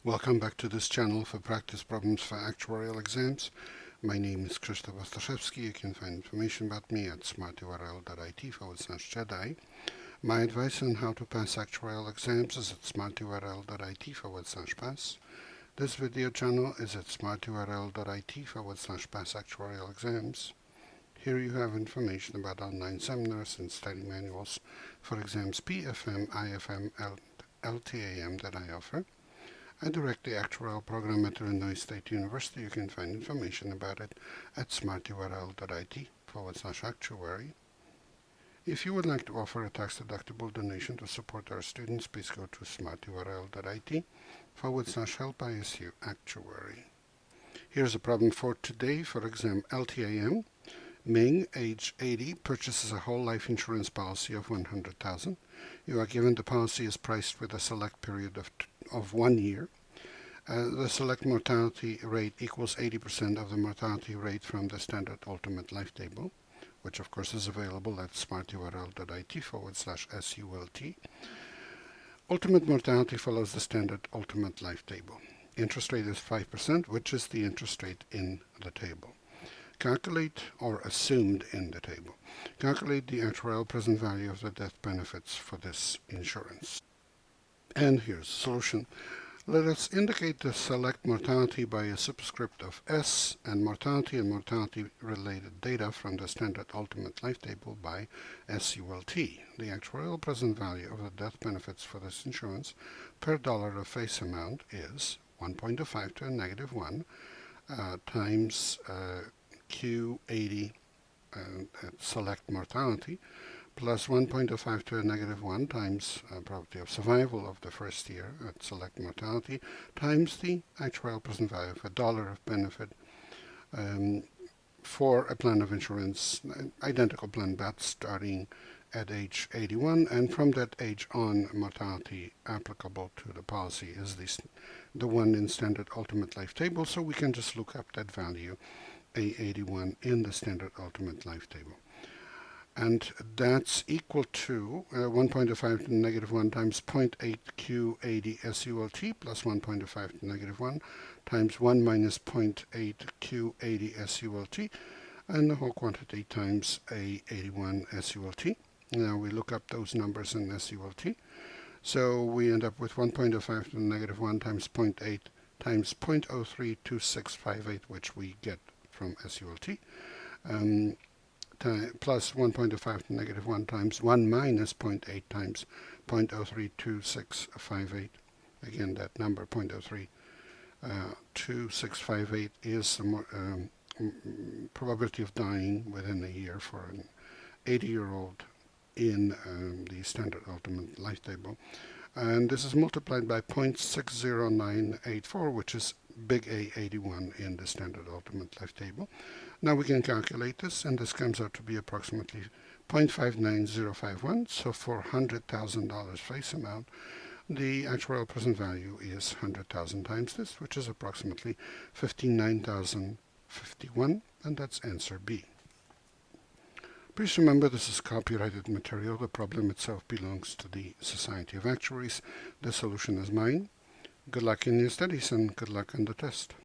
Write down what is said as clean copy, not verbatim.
Welcome back to this channel for practice problems for actuarial exams. My name is Krzysztof Ostaszewski. You can find information about me at smarturl.it/Jedi. My advice on how to pass actuarial exams is at smarturl.it/pass. This video channel is at smarturl.it/pass actuarial exams. Here you have information about online seminars and study manuals for exams PFM, IFM, and LTAM that I offer. I direct the Actuarial program at Illinois State University. You can find information about it at smarturl.it/actuary. If you would like to offer a tax-deductible donation to support our students, please go to smarturl.it/help-ISU actuary. Here's a problem for today for exam LTAM. Ming, age 80, purchases a whole life insurance policy of $100,000. You are given the policy is priced with a select period of 1 year. The select mortality rate equals 80% of the mortality rate from the standard ultimate life table, which of course is available at smarturl.it/SULT. Ultimate mortality follows the standard ultimate life table. Interest rate is 5%, which is the interest rate in the table. Calculate, or assumed in the table, calculate the actuarial present value of the death benefits for this insurance. And here's the solution. Let us indicate the select mortality by a superscript of S and mortality-related data from the standard ultimate life table by SULT. The actuarial present value of the death benefits for this insurance per dollar of face amount is 1.05 to a negative 1 times Q80 select mortality plus 1.05 to a negative 1 times probability of survival of the first year at select mortality times the actuarial present value of a dollar of benefit for a plan of insurance, identical plan but starting at age 81, and from that age on, mortality applicable to the policy is the one in standard ultimate life table, so we can just look up that value A81 in the standard ultimate life table. And that's equal to 1.05 to negative 1 times 0.8 Q80 SULT plus 1.05 to negative 1 times 1 minus 0.8 Q80 SULT, and the whole quantity times A81 SULT. Now we look up those numbers in SULT. So we end up with 1.05 to negative 1 times 0.8 times 0.032658, which we get from SULT, plus 1.05 to negative 1 times 1 minus 0.8 times 0.032658. Again, that number 0.032658 is the probability of dying within a year for an 80-year-old in the standard ultimate life table. And this is multiplied by 0.60984, which is big A81 in the standard ultimate life table. Now we can calculate this, and this comes out to be approximately 0.59051. So for $100,000 face amount, the actuarial present value is 100,000 times this, which is approximately 59,051, and that's answer B. Please remember this is copyrighted material. The problem itself belongs to the Society of Actuaries. The solution is mine. Good luck in your studies and good luck on the test.